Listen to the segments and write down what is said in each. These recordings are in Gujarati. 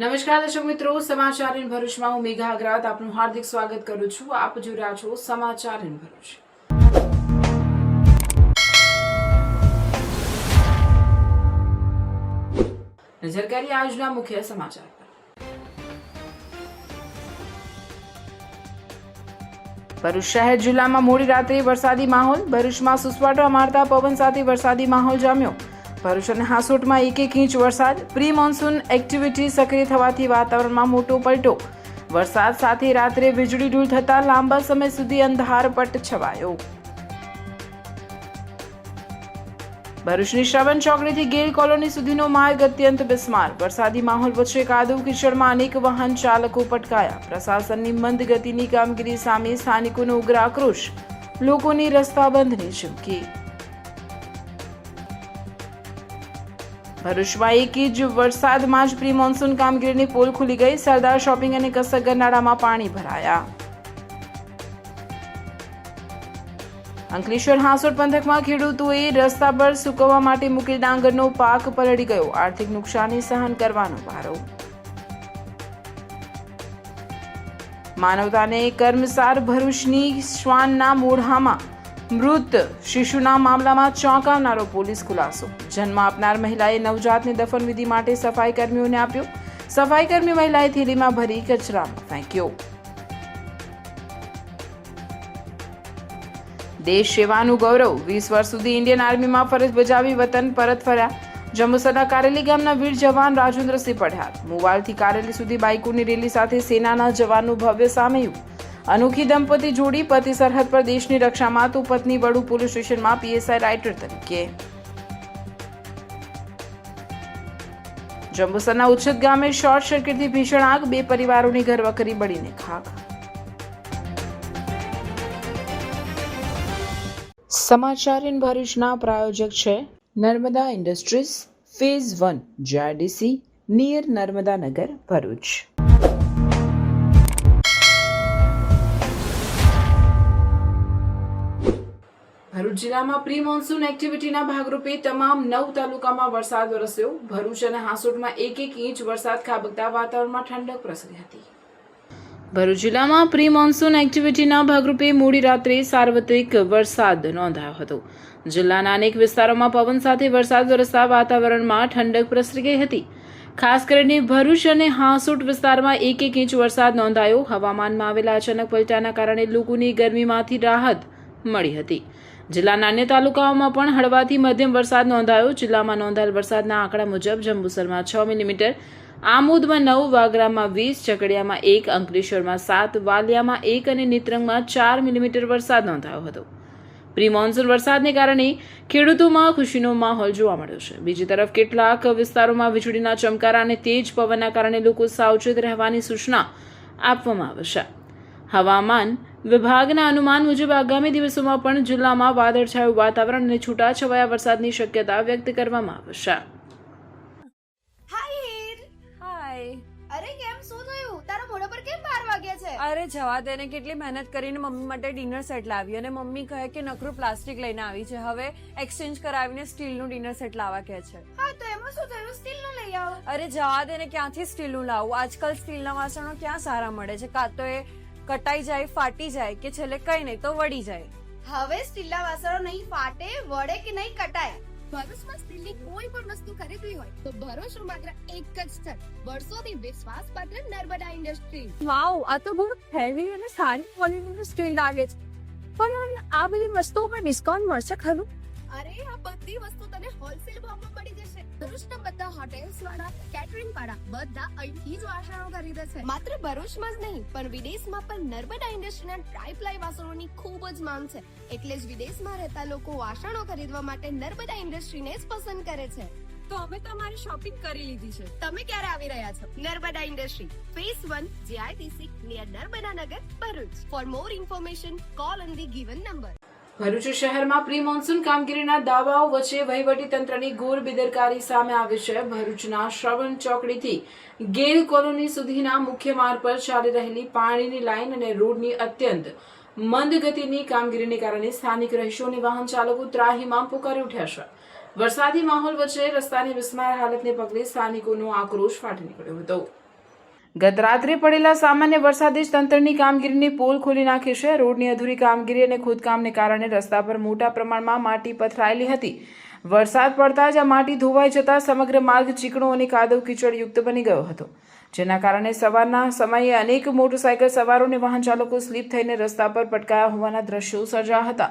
નમસ્કાર દર્શક મિત્રો, સમાચાર ઇન ભરૂચમાં હું મેઘા અગ્રવાલ આપનું હાર્દિક સ્વાગત કરું છું. આપ જોઈ રહ્યા છો સમાચાર ઇન ભરૂચ. નજર કરીએ આજના મુખ્ય સમાચાર પર. ભરૂચ શહેર જિલ્લામાં મોડી રાત્રે વરસાદી માહોલ. ભરૂચમાં સુસવાટા મારતા પવન સાથે વરસાદી માહોલ જામ્યો. ભરૂચ અને હાસોટમાં 1 ઇંચ વરસાદ. પ્રી મોન્સૂન એક્ટિવિટી સક્રિય થવાથી વાતાવરણમાં મોટો પલટો. વરસાદ સાથે રાત્રે વીજળી ધૂળ થતા લાંબા સમય સુધી અંધારપટ છવાયો. ભરૂચની શ્રવણ ચોકડીથી ગેલ કોલોની સુધીનો માર્ગ અત્યંત બિસ્માર. વરસાદી માહોલ વચ્ચે કાદવ કીચડમાં અનેક વાહન ચાલકો પટકાયા. પ્રશાસનની મંદ ગતિની કામગીરી સામે સ્થાનિકોનો ઉગ્ર આક્રોશ. લોકોની રસ્તા બંધની ચીમકી. ભરૂચમાં 1 ઇંચ વરસાદમાં જ પ્રી મોન્સૂન કામગીરીની પોલ ખુલી ગઈ. સરદાર શોપિંગ અને કસક ગરનાળામાં પાણી ભરાયા. અંકલેશ્વર હાંસોટ પંથકમાં ખેડૂતોએ રસ્તા પર સૂકવવા માટે મૂકેલ ડાંગરનો પાક પલળી ગયો. આર્થિક નુકસાની સહન કરવાનો ભારો. માનવતાને કર્મસાર. ભરૂચની શ્વાનના મોઢામાં મૃત શિશુના મામલામાં ચોંકાવનારો પોલીસ ખુલાસો. જન્મ આપનાર મહિલાએ નવજાતની દફન વિધિ માટે સફાઈ કર્મીઓને આપ્યો. સફાઈ કર્મી મહિલાએ થેલીમાં ભરી કચરામાં ફેંક્યો. દેશ સેવાનું ગૌરવ. 20 વર્ષ સુધી ઇન્ડિયન આર્મીમાં ફરજ બજાવી વતન પરત ફર્યા. જંબુસરના કારેલી ગામના વીર જવાન રાજેન્દ્રસિંહ પઢિયાર. મુવાલથી કારેલી સુધી બાઇકોની રેલી સાથે સેનાના જવાનનું ભવ્ય સામયું. અનોખી દંપતી જોડી. પતિ સરહદ પર દેશની રક્ષામાં તો પત્ની વડુ પોલીસ સ્ટેશનમાં પીએસઆઈ રાઇટર તરીકે. જંબુસરના ઉચ્છત ગામે શોર્ટ સર્કિટથી ભીષણ આગ. 2 પરિવારોની ઘરવખરી બળીને ખાખ. સમાચાર ઇન ભરૂચના પ્રાયોજક છે Narmada industries phase 1 GIDC near Narmada Nagar Bharuch. Bharuch જિલ્લામાં પ્રી મોન્સૂન એક્ટિવિટીના ભાગરૂપે તમામ 9 તાલુકામાં વરસાદ વરસ્યો. ભરૂચ અને હાંસોટમાં 1 ઇંચ વરસાદ ખાબકતા વાતાવરણમાં ઠંડક પ્રસરી હતી. ભરૂચ જિલ્લામાં પ્રી મોન્સૂન એક્ટિવિટીના ભાગરૂપે મોડી રાત્રે સાર્વત્રિક વરસાદ નોંધાયો હતો. જિલ્લાના અનેક વિસ્તારોમાં પવન સાથે વરસાદ વરસતા વાતાવરણમાં ઠંડક પ્રસરી ગઈ હતી. ખાસ કરીને ભરૂચ અને હાંસોટ વિસ્તારમાં 1 ઇંચ વરસાદ નોંધાયો. હવામાનમાં આવેલા અચાનક પલટાના કારણે લોકોની ગરમીમાંથી રાહત મળી હતી. જિલ્લાના અન્ય તાલુકાઓમાં પણ હળવાથી મધ્યમ વરસાદ નોંધાયો. જિલ્લામાં નોંધાયેલ વરસાદના આંકડા મુજબ જંબુસરમાં 6 મિલીમીટર, આમોદમાં 9, વાગરામાં 20, ચકડિયામાં 1, અંકલેશ્વરમાં 7, વાલિયામાં 1 અને નેત્રંગમાં 4 મિલીમીટર વરસાદ નોંધાયો હતો. પ્રી મોન્સૂન વરસાદને કારણે ખેડૂતોમાં ખુશીનો માહોલ જોવા મળ્યો છે. બીજી તરફ કેટલાક વિસ્તારોમાં વીજળીના ચમકારા અને તેજ પવનના કારણે લોકો સાવચેત રહેવાની સૂચના આપવામાં આવી છે. હવામાન વિભાગના અનુમાન મુજબ આગામી દિવસોમાં પણ જિલ્લામાં વાદળછાયું વાતાવરણ અને છૂટાછવાયા વરસાદની શક્યતા વ્યક્ત કરવામાં આવી છે. અરે કેમ શું થયું? તારા મોઢા પર કેમ 12 વાગ્યા છે? અરે જવા દે ને, કેટલી મહેનત કરીને મમ્મી માટે ડિનર સેટ લાવી અને મમ્મી કહે કે નકરું પ્લાસ્ટિક લઈને આવી છે. હવે એક્સચેન્જ કરાવીને સ્ટીલનું ડિનર સેટ લાવવા કહે છે. હા તો એમાં શું થયું? સ્ટીલનું લઈ આવો. અરે જવા દે ને, ક્યાંથી સ્ટીલનું લાવું? આજકાલ સ્ટીલના વાસણો ક્યાં સારા મળે છે? કાં તો એ કટાઈ જાય, ફાટી જાય કે છેલ્લે કઈ નહીં તો વળી જાય. હવે સ્ટીલના વાસણો નહીં ફાટે, વળે કે નહીં કટાય. ભરૂચમાં સ્ટીલની કોઈ પણ વસ્તુ ખરીદવી હોય તો ભરૂચનું માત્ર એક જ સ્થળ, વર્ષોથી વિશ્વાસપાત્ર નર્મદા ઇન્ડસ્ટ્રીઝ. વાવ, આ તો બહુ હેવી અને સારી ક્વોલિટીનું સ્ટીલ લાગે છે. પણ આ બધી વસ્તુઓ પર ડિસ્કાઉન્ટ મળશે ખરું? અરે આ બધી વસ્તુ તને હોલસેલ ભાવમાં મળી જશે. ભરૂચના બધા હોટેલ્સ વાળા, કેટરિંગ વાળા બધા અહીંથી જ વાસણો ખરીદે છે. માત્ર ભરૂચમાં જ નહીં પણ વિદેશમાં પણ નર્મદા ઇન્ડસ્ટ્રીના ટ્રાયપ્લાય વાસણોની ખૂબ જ માંગ છે. એટલે જ વિદેશમાં રહેતા લોકો વાસણો ખરીદવા માટે નર્મદા ઇન્ડસ્ટ્રીને જ પસંદ કરે છે. તો અમે તમારી શોપિંગ કરી લીધી છે. તમે ક્યારે આવી રહ્યા છો? Narmada industry phase 1 GIDC near Narmada Nagar Bharuch. For more information call on the given number. Bharuch શહેરમાં પ્રી મોન્સૂન કામગીરીના દાવાઓ વચ્ચે વહીવટીતંત્રની ઘોર બેદરકારી સામે આવી છે. ભરૂચના શ્રવણ ચોકડીથી ગેલ કોલોની સુધીના મુખ્ય માર્ગ પર ચાલી રહેલી પાણીની લાઇન અને રોડની અત્યંત મંદ ગતિની કામગીરીને કારણે સ્થાનિક રહીશો અને વાહન ચાલકો ત્રાહિમામ પુકારી ઉઠ્યા છે. વરસાદી માહોલ વચ્ચે રસ્તાની બિસ્માર હાલતને પગલે સ્થાનિકોનો આક્રોશ ફાટી નીકળ્યો હતો. ગત રાત્રે પડેલા સામાન્ય વરસાદે જ તંત્રની કામગીરીની પોલ ખોલી નાખી છે. રોડની અધૂરી કામગીરી અને ખોદકામને કારણે રસ્તા પર મોટા પ્રમાણમાં માટી પથરાયેલી હતી. વરસાદ પડતા જ આ માટી ધોવાઈ જતા સમગ્ર માર્ગ ચીકણો અને કાદવ કીચડયુક્ત બની ગયો હતો, જેના કારણે સવારના સમયે અનેક મોટરસાયકલ સવારો અને વાહન ચાલકો સ્લીપ થઈને રસ્તા પર પટકાયા હોવાના દ્રશ્યો સર્જાયા હતા,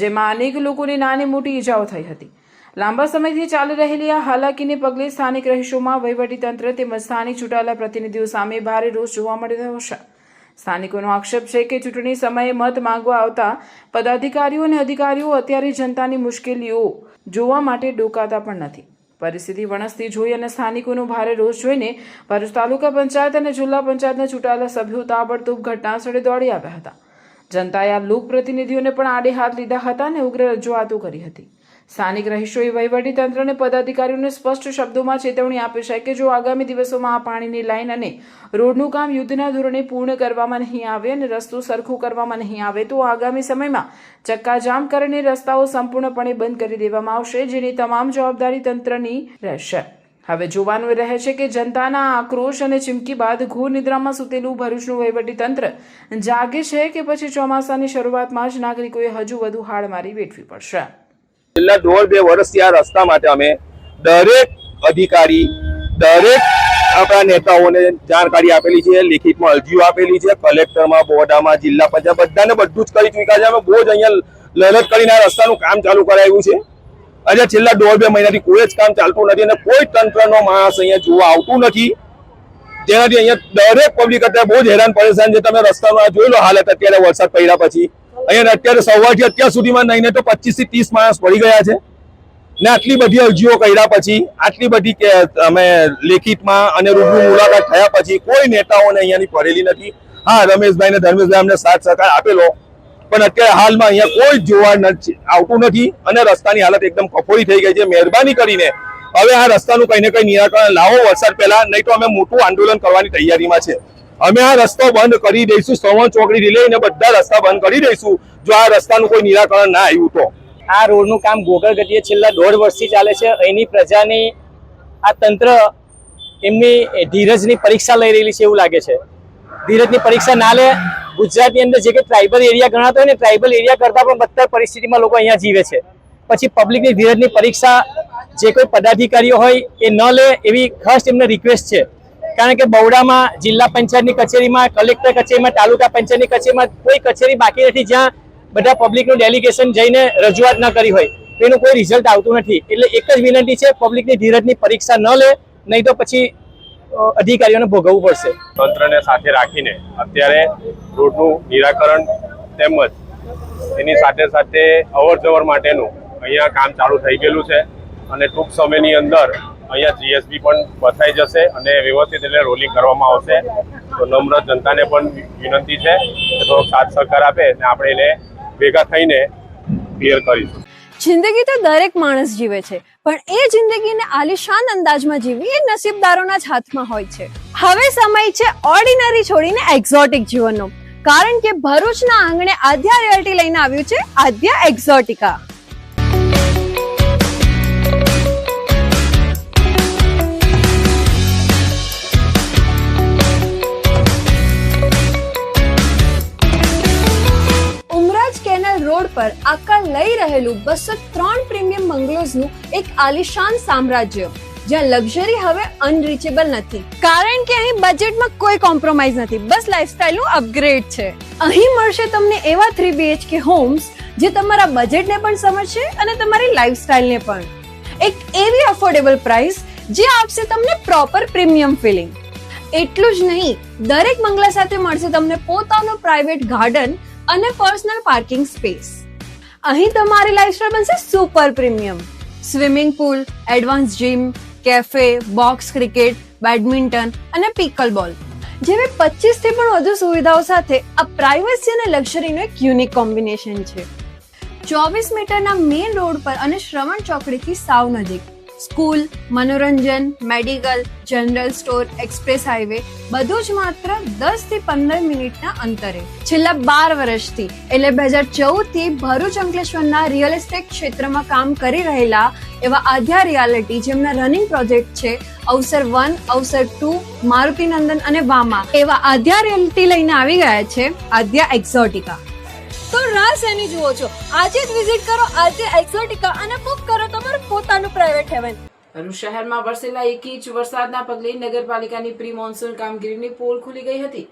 જેમાં અનેક લોકોને નાની મોટી ઈજાઓ થઈ હતી. લાંબા સમયથી ચાલી રહેલી આ હાલાકીને પગલે સ્થાનિક રહીશોમાં વહીવટીતંત્ર તેમજ સ્થાનિક ચૂંટાયેલા પ્રતિનિધિઓ સામે ભારે રોષ જોવા મળી રહ્યો છે. સ્થાનિકોનો આક્ષેપ છે કે ચૂંટણી સમયે મત માંગવા આવતા પદાધિકારીઓ અને અધિકારીઓ અત્યારે જનતાની મુશ્કેલીઓ જોવા માટે ડોકાતા પણ નથી. પરિસ્થિતિ વણસતી જોઈ અને સ્થાનિકોનો ભારે રોષ જોઈને ભરૂચ તાલુકા પંચાયત અને જિલ્લા પંચાયતના ચૂંટાયેલા સભ્યો તાબડતોબ ઘટનાસ્થળે દોડી આવ્યા હતા. જનતાએ આ લોકપ્રતિનિધિઓને પણ આડે હાથ લીધા હતા અને ઉગ્ર રજૂઆતો કરી હતી. સ્થાનિક રહીશોએ વહીવટીતંત્ર અને પદાધિકારીઓને સ્પષ્ટ શબ્દોમાં ચેતવણી આપી છે કે જો આગામી દિવસોમાં આ પાણીની લાઈન અને રોડનું કામ યુદ્ધના ધોરણે પૂર્ણ કરવામાં નહીં આવે અને રસ્તો સરખો કરવામાં નહીં આવે તો આગામી સમયમાં ચક્કાજામ કરીને રસ્તાઓ સંપૂર્ણપણે બંધ કરી દેવામાં આવશે, જેની તમામ જવાબદારી તંત્રની રહેશે. હવે જોવાનું રહે છે કે જનતાના આક્રોશ અને ચીમકી બાદ ઘોર નિદ્રામાં સૂતેલું ભરૂચનું વહીવટીતંત્ર જાગે છે કે પછી ચોમાસાની શરૂઆતમાં જ નાગરિકોએ હજુ વધુ હાડમારી વેઠવી પડશે. છેલ્લા 1.5-2 વર્ષથી આ રસ્તા માટે અમે દરેક અધિકારી, દરેક આપણા નેતાઓને જાણકારી આપેલી છે, લેખિતમાં અરજીઓ આપેલી છે, કલેક્ટરમાં, બોર્ડામાં, જિલ્લા પંચાયત બધાને બધું જ કરી ચૂક્યા છે. અમે બહુ જ અહીંયા લલત કરીને આ રસ્તાનું કામ ચાલુ કરાવ્યું છે. આજે છેલ્લા 1.5-2 મહિનાથી કોઈ જ કામ ચાલતું નથી અને કોઈ તંત્રનો માણસ અહીંયા જોવા આવતું નથી, જેનાથી અહીંયા દરેક પબ્લિક અત્યારે બહુ જ હેરાન પરેશાન છે. તમે રસ્તામાં જોઈ લો હાલત અત્યારે વરસાદ પડ્યા પછી. અહીંયા અત્યારે સવારથી અત્યાર સુધીમાં નહીં તો 25 થી 30 માણસ પડી ગયા છે ને આટલી બધી અરજીઓ કર્યા પછી, આટલી બધી અમે લેખિતમાં અને રૂબરૂ મુલાકાત થયા પછી કોઈ નેતાઓને અહીંયાની પડેલી નથી. હા, રમેશભાઈ ને ધર્મેશભાઈ અમને સાથ સહકાર આપેલો, પણ અત્યારે હાલમાં અહીંયા કોઈ જોવા આવતું નથી અને રસ્તાની હાલત એકદમ કફોડી થઈ ગઈ છે. મહેરબાની કરીને હવે આ રસ્તાનું કંઈ ને કંઈ નિરાકરણ લાવો વરસાદ પહેલા, નહીં તો અમે મોટું આંદોલન કરવાની તૈયારીમાં છે. અમે આ રસ્તો બંધ કરી દઈશું, શ્રવણ ચોકડીથી લઈને બધા રસ્તા બંધ કરી દઈશું જો આ રસ્તાનું કોઈ નિરાકરણ ના આવ્યું તો. આ રોડનું કામ ગોગર ગતિએ છેલ્લા 1.5 વર્ષથી ચાલે છે. અહીંની પ્રજાની આ તંત્ર એમની ધીરજની પરીક્ષા લઈ રહેલી છે એવું લાગે છે. ધીરજની પરીક્ષા ના લે. ગુજરાતની અંદર જે કે ટ્રાઇબલ એરિયા ગણાતો હોય ને, ટ્રાઇબલ એરિયા કરતાં પણ બદતર પરિસ્થિતિમાં લોકો અહીંયા જીવે છે. પછી પબ્લિકની ધીરજની પરીક્ષા જે કોઈ પદાધિકારીઓ હોય એ ન લે એવી ખાસ એમને રિક્વેસ્ટ છે. કારણ કે બવડામાં જિલ્લા પંચાયતની કચેરીમાં, કલેક્ટર કચેરીમાં, તાલુકા પંચાયતની કચેરીમાં કોઈ કચેરી બાકી નથી જ્યાં બધા પબ્લિકનું ડેલિગેશન જઈને રજૂઆત ન કરી હોય, એનું કોઈ રિઝલ્ટ આવતું નથી. એટલે એક જ વિનંતી છે, પબ્લિકની ધીરજની પરીક્ષા ન લે, નહીં તો પછી અધિકારીઓને ભોગવવું પડશે. તંત્રને સાથે રાખીને અત્યારે રોડનું નિરાકરણ તેમજ એની સાથે સાથે અવર જવર માટેનું અહીંયા કામ ચાલુ થઈ ગયેલું છે અને ટૂંક સમયની અંદર અહીંયા જીએસબી પણ બસાઈ જશે અને વ્યવસ્થિત એટલે રોલિંગ કરવામાં આવશે. તો નમ્ર જનતાને પણ વિનંતી છે કે થોડોક સાથ સહકાર આપે અને આપણે એને ભેગા થઈને ક્લિયર કરીશું. જિંદગી તો દરેક માણસ જીવે છે, પણ એ જિંદગીને આલિશાન અંદાજમાં જીવવી એ નસીબદારોના જ હાથમાં હોય છે. હવે સમય છે ઓર્ડિનરી છોડીને એક્ઝોટિક જીવનનો, કારણ કે ભરૂચના આંગણે આદ્યા રિયલ્ટી લઈને આવ્યું છે આદ્યા એક્ઝોટિકા. રોડ પર આકાર લઈ રહેલું 203 પ્રીમિયમ બંગલોઝનું એક આલિશાન સામ્રાજ્ય, જ્યાં લક્ઝરી હવે અનરીચેબલ નથી, કારણ કે અહીં બજેટમાં કોઈ કોમ્પ્રોમાઇઝ નથી, બસ લાઇફસ્ટાઇલનું અપગ્રેડ છે. અહીં મળશે તમને એવા 3 BHK હોમ્સ જે તમારા બજેટને પણ સમજશે અને તમારી લાઇફસ્ટાઇલને પણ. એક એવી અફોર્ડેબલ પ્રાઇસ જે આપશે તમને પ્રોપર પ્રીમિયમ ફીલિંગ. એટલું જ નહીં, દરેક બંગલા સાથે મળશે તમને પોતાનો પ્રાઇવેટ ગાર્ડન અને પર્સનલ પાર્કિંગ સ્પેસ. અહીં તમારી લાઇફસ્ટાઇલ બનશે super premium. Swimming pool, advance gym, cafe, box cricket, badminton અને પિકલ બોલ જેવી 25 થી પણ વધુ સુવિધાઓ સાથે આ પ્રાઇવસી અને લક્ઝરીનું એક યુનિક કોમ્બિનેશન છે. 24 મીટરના મેઇન રોડ પર અને શ્રવણ ચોકડીથી સાવ નજીક સ્કૂલ, મનોરંજન, medical, general store, express highway બધું જ માત્ર 10 થી 15 મિનિટના અંતરે. છેલ્લા 12 વર્ષથી એટલે 2014 થી ભરૂચ અંકલેશ્વરના રિયલ એસ્ટેટ ક્ષેત્રમાં કામ કરી રહેલા એવા આધ્યા રિયાલિટી, જેમના રનિંગ પ્રોજેક્ટ છે અવસર 1, અવસર 2, મારુતિનંદન અને વામા, એવા આધ્યા રિયાલિટી લઈને આવી ગયા છે આધ્યા એક્ઝોટિકા. તો રાહ શેની જુઓ છો? આજે જ વિઝિટ કરો આધ્યા એક્ઝોટિકા અને બુક કરો તમારું પોતાનું પ્રાઇવેટ હેવન. ભરૂચ શહેરમાં વરસેલા 1 ઇંચ વરસાદના પગલે નગરપાલિકાની પ્રી મોન્સૂન કામગીરીની પોલ ખુલી ગઈ હતી.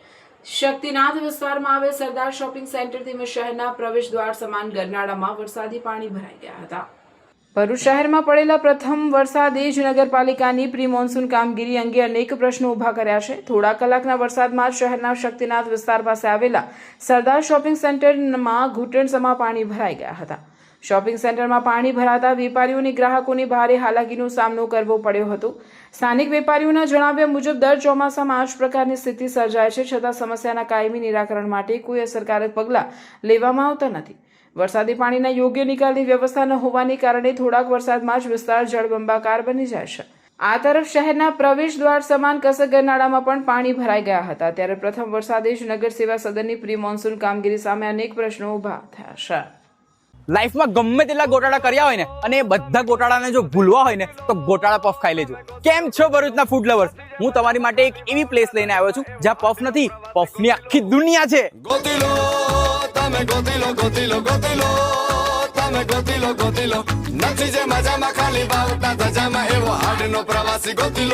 શક્તિનાથ વિસ્તારમાં આવેલ સરદાર શોપિંગ સેન્ટર તેમજ શહેરના પ્રવેશ દ્વાર સમાન ગરનાળામાં વરસાદી પાણી ભરાઈ ગયા હતા. ભરૂચ શહેરમાં પડેલા પ્રથમ વરસાદે જ નગરપાલિકાની પ્રી મોન્સૂન કામગીરી અંગે અનેક પ્રશ્નો ઉભા કર્યા છે. થોડા કલાકના વરસાદમાં શહેરના શક્તિનાથ વિસ્તાર પાસે આવેલા સરદાર શોપિંગ સેન્ટરમાં ઘૂંટણસમાં પાણી ભરાઈ ગયા હતા. શોપિંગ સેન્ટરમાં પાણી ભરાતા વેપારીઓની ગ્રાહકોની ભારે હાલાકીનો સામનો કરવો પડ્યો હતો. સ્થાનિક વેપારીઓના જણાવ્યા મુજબ દર ચોમાસામાં આ જ પ્રકારની સ્થિતિ સર્જાય છે, છતાં સમસ્યાના કાયમી નિરાકરણ માટે કોઈ અસરકારક પગલાં લેવામાં આવતા નથી. વરસાદી પાણીના યોગ્ય નિકાલની વ્યવસ્થા ન હોવાને કારણે થોડાક વરસાદમાં જ વિસ્તાર જળબંબાકાર બની જાય છે. આ તરફ શહેરના પ્રવેશ દ્વાર સમાન કસક ગરનાળામાં પણ પાણી ભરાઈ ગયા હતા. ત્યારે પ્રથમ વરસાદે જ નગર સેવા સદનની પ્રી મોન્સૂન કામગીરી સામે અનેક પ્રશ્નો ઉભા થયા છે. લાઈફમાં ગમે તેટલા ગોટાળા કર્યા હોય ને અને એ બધા ગોટાળાને જો ભૂલવા હોય ને તો ગોટાળા પફ ખાઈ લેજો. કેમ છો ભરૂચના ફૂડ લવર્સ? હું તમારી માટે એક એવી પ્લેસ લઈને આવ્યો છું જ્યાં પફ નથી, પફની આખી દુનિયા છે.